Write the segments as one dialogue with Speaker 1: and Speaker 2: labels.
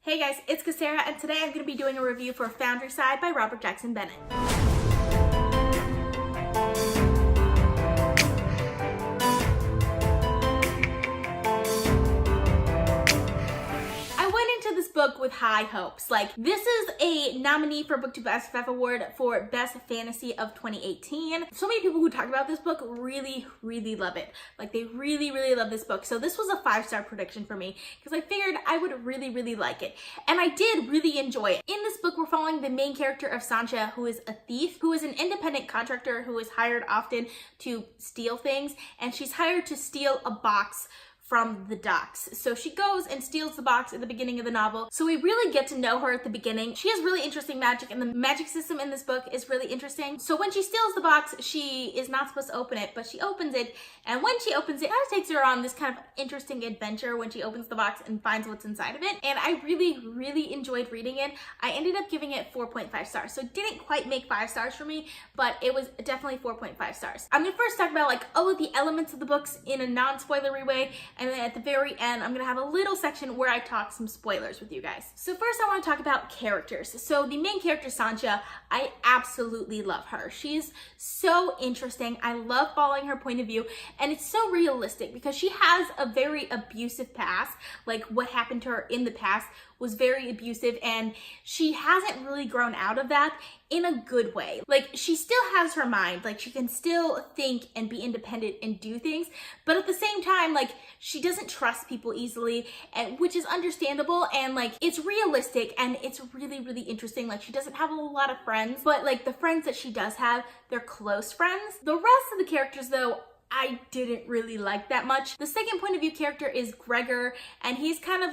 Speaker 1: Hey guys, it's Kesara, and today I'm going to be doing a review for Foundryside by Robert Jackson Bennett. This book with high hopes. This is a nominee for BookTube SFF Award for Best Fantasy of 2018. So many people who talk about this book really love it. They really love this book. So this was a 5-star prediction for me because I figured I would really like it. And I did really enjoy it. In this book, we're following the main character of Sancha, who is a thief, who is an independent contractor who is hired often to steal things, and she's hired to steal a box from the docks. So she goes and steals the box at the beginning of the novel. So we really get to know her at the beginning. She has really interesting magic, and the magic system in this book is really interesting. So when she steals the box, she is not supposed to open it, but she opens it. And when she opens it, it kind of takes her on this kind of interesting adventure when she opens the box and finds what's inside of it. And I really enjoyed reading it. I ended up giving it 4.5 stars. So it didn't quite make 5 stars for me, but it was definitely 4.5 stars. I'm gonna first talk about all of the elements of the books in a non-spoilery way. And then at the very end, I'm gonna have a little section where I talk some spoilers with you guys. So first I wanna talk about characters. So the main character, Sancha, I absolutely love her. She's so interesting. I love following her point of view, and it's so realistic because she has a very abusive past. What happened to her in the past was very abusive, and she hasn't really grown out of that in a good way. She still has her mind, she can still think and be independent and do things, but at the same time, she doesn't trust people easily, and which is understandable, and it's realistic, and it's really interesting. She doesn't have a lot of friends, but the friends that she does have, they're close friends. The rest of the characters, though, I didn't really like that much. The second point of view character is Gregor, and he's kind of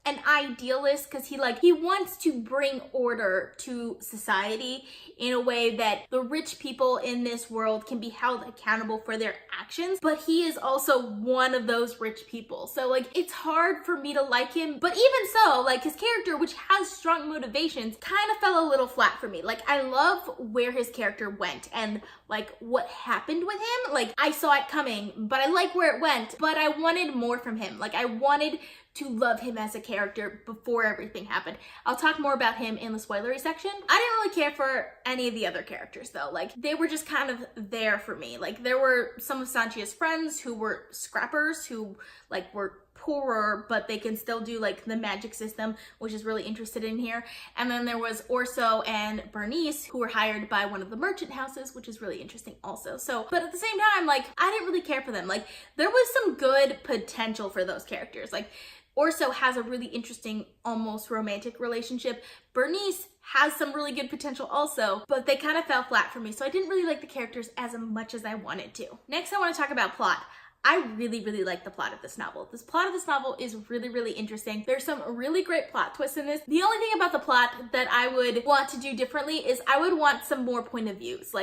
Speaker 1: an idealist because he wants to bring order to society in a way that the rich people in this world can be held accountable for their actions, but he is also one of those rich people. So it's hard for me to like him, but even so, his character, which has strong motivations, kind of fell a little flat for me. I love where his character went and what happened with him. I saw it coming, but I like where it went, but I wanted more from him. I wanted to love him as a character before everything happened. I'll talk more about him in the spoilery section. I didn't really care for any of the other characters though. They were just kind of there for me. There were some of Sanchia's friends who were scrappers, who were poorer, but they can still do the magic system, which is really interested in here. And then there was Orso and Bernice, who were hired by one of the merchant houses, which is really interesting also. So, but at the same time, I didn't really care for them. There was some good potential for those characters. Orso has a really interesting, almost romantic relationship. Bernice has some really good potential also, but they kind of fell flat for me. So I didn't really like the characters as much as I wanted to. Next, I want to talk about plot. I really like the plot of this novel. This plot of this novel is really interesting. There's some really great plot twists in this. The only thing about the plot that I would want to do differently is I would want some more point of views.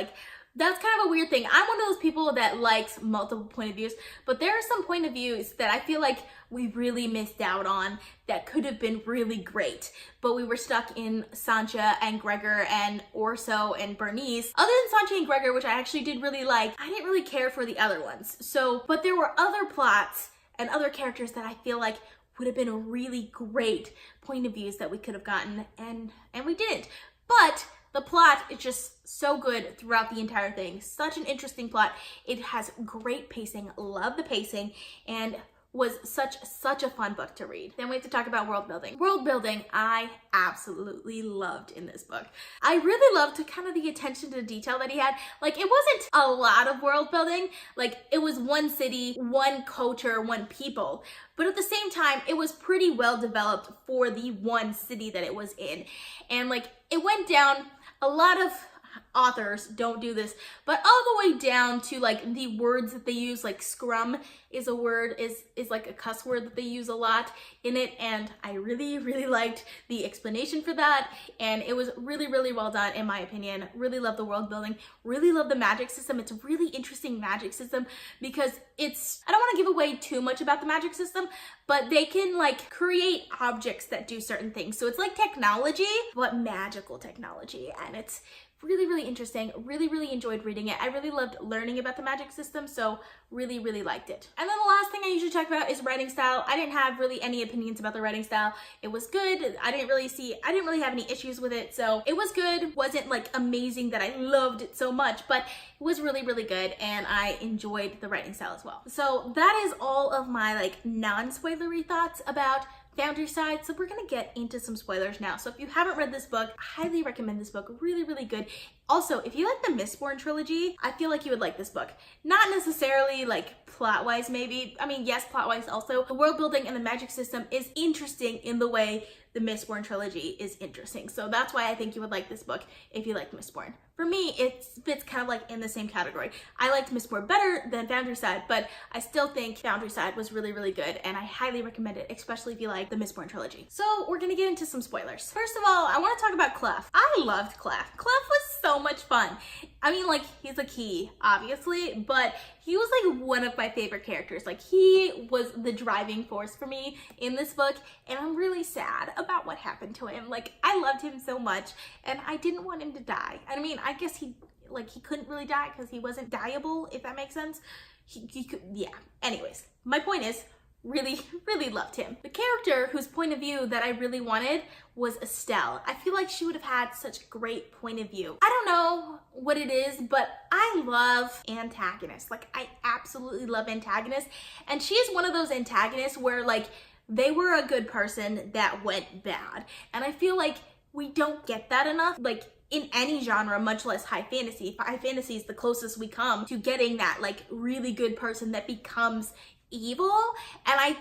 Speaker 1: That's kind of a weird thing. I'm one of those people that likes multiple point of views, but there are some point of views that I feel like we really missed out on that could have been really great, but we were stuck in Sancha and Gregor and Orso and Bernice. Other than Sancha and Gregor, which I actually did really like, I didn't really care for the other ones. So, but there were other plots and other characters that I feel like would have been a really great point of views that we could have gotten, and we didn't. But the plot is just so good throughout the entire thing. Such an interesting plot. It has great pacing. Love the pacing, and was such a fun book to read. Then we have to talk about world building. World building, I absolutely loved in this book. I really loved kind of the attention to detail that he had. It wasn't a lot of world building. It was one city, one culture, one people. But at the same time, it was pretty well developed for the one city that it was in. And it went down. A lot of authors don't do this, but all the way down to the words that they use, scrum is a word, is a cuss word that they use a lot in it, and I really liked the explanation for that, and it was really well done in my opinion. Really love the world building, really love the magic system. It's a really interesting magic system because I don't want to give away too much about the magic system, but they can create objects that do certain things. So it's like technology, but magical technology, and it's really, really interesting. Really enjoyed reading it. I really loved learning about the magic system, so really liked it. And then the last thing I usually talk about is writing style. I didn't have really any opinions about the writing style. It was good. I didn't really have any issues with it, so it was good. Wasn't like amazing that I loved it so much, but it was really good, and I enjoyed the writing style as well. So that is all of my like non-spoilery thoughts about Foundryside. So we're gonna get into some spoilers now. So if you haven't read this book, I highly recommend this book. Really good. Also, if you like the Mistborn trilogy, I feel like you would like this book. Not necessarily like plot-wise maybe. I mean, yes, plot-wise also. The world building and the magic system is interesting in the way the Mistborn trilogy is interesting. So that's why I think you would like this book if you like Mistborn. For me, it fits kind of like in the same category. I liked Mistborn better than Foundryside, but I still think Foundryside was really good, and I highly recommend it, especially if you like the Mistborn trilogy. So we're gonna get into some spoilers. First of all, I want to talk about Clef. I loved Clef. Clef was so much fun. I mean, like, he's a key, obviously, but he was like one of my favorite characters. Like, he was the driving force for me in this book, and I'm really sad about what happened to him. Like, I loved him so much, and I didn't want him to die. I mean, I guess he couldn't really die because he wasn't dieable, if that makes sense. He could, yeah. Anyways, my point is, really loved him. The character whose point of view that I really wanted was Estelle. I feel like she would have had such great point of view. I don't know what it is, but I love antagonists. Like, I absolutely love antagonists. And she is one of those antagonists where like they were a good person that went bad. And I feel like we don't get that enough. Like, in any genre, much less high fantasy. High fantasy is the closest we come to getting that like really good person that becomes evil, and I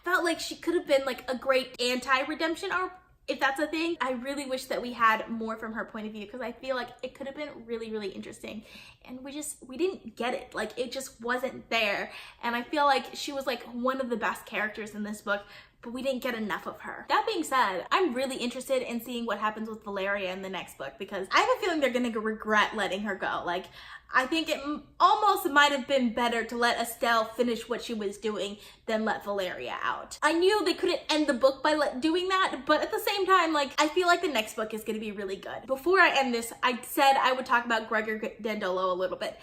Speaker 1: felt like she could have been like a great anti-redemption arc, if that's a thing. I really wish that we had more from her point of view, because I feel like it could have been really interesting, and we didn't get it. Like, it just wasn't there, and I feel like she was like one of the best characters in this book, but we didn't get enough of her. That being said, I'm really interested in seeing what happens with Valeria in the next book, because I have a feeling they're gonna regret letting her go. Like, I think it almost might have been better to let Estelle finish what she was doing than let Valeria out. I knew they couldn't end the book by doing that, but at the same time, like, I feel like the next book is gonna be really good. Before I end this, I said I would talk about Gregor Dandolo a little bit.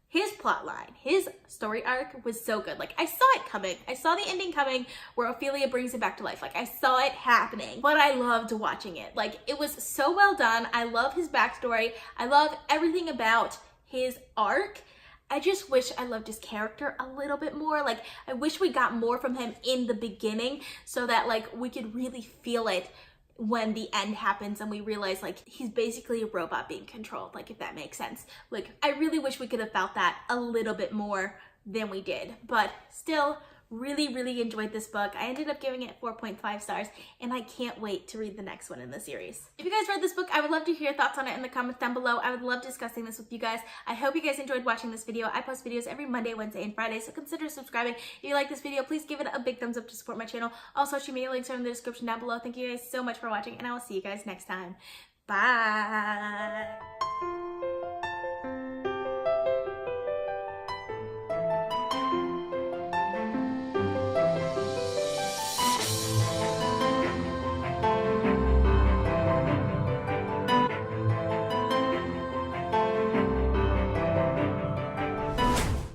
Speaker 1: His plotline, his story arc was so good. Like, I saw it coming. I saw the ending coming where Ophelia brings it back to life. Like, I saw it happening, but I loved watching it. Like, it was so well done. I love his backstory. I love everything about his arc. I just wish I loved his character a little bit more. Like, I wish we got more from him in the beginning so that like we could really feel it when the end happens and we realize like he's basically a robot being controlled, like, if that makes sense. Like, I really wish we could have felt that a little bit more than we did, but still really enjoyed this book. I ended up giving it 4.5 stars, and I can't wait to read the next one in the series. If you guys read this book, I would love to hear your thoughts on it in the comments down below. I would love discussing this with you guys. I hope you guys enjoyed watching this video. I post videos every Monday, Wednesday, and Friday, so consider subscribing. If you like this video, please give it a big thumbs up to support my channel. All social media links are in the description down below. Thank you guys so much for watching, and I will see you guys next time. Bye!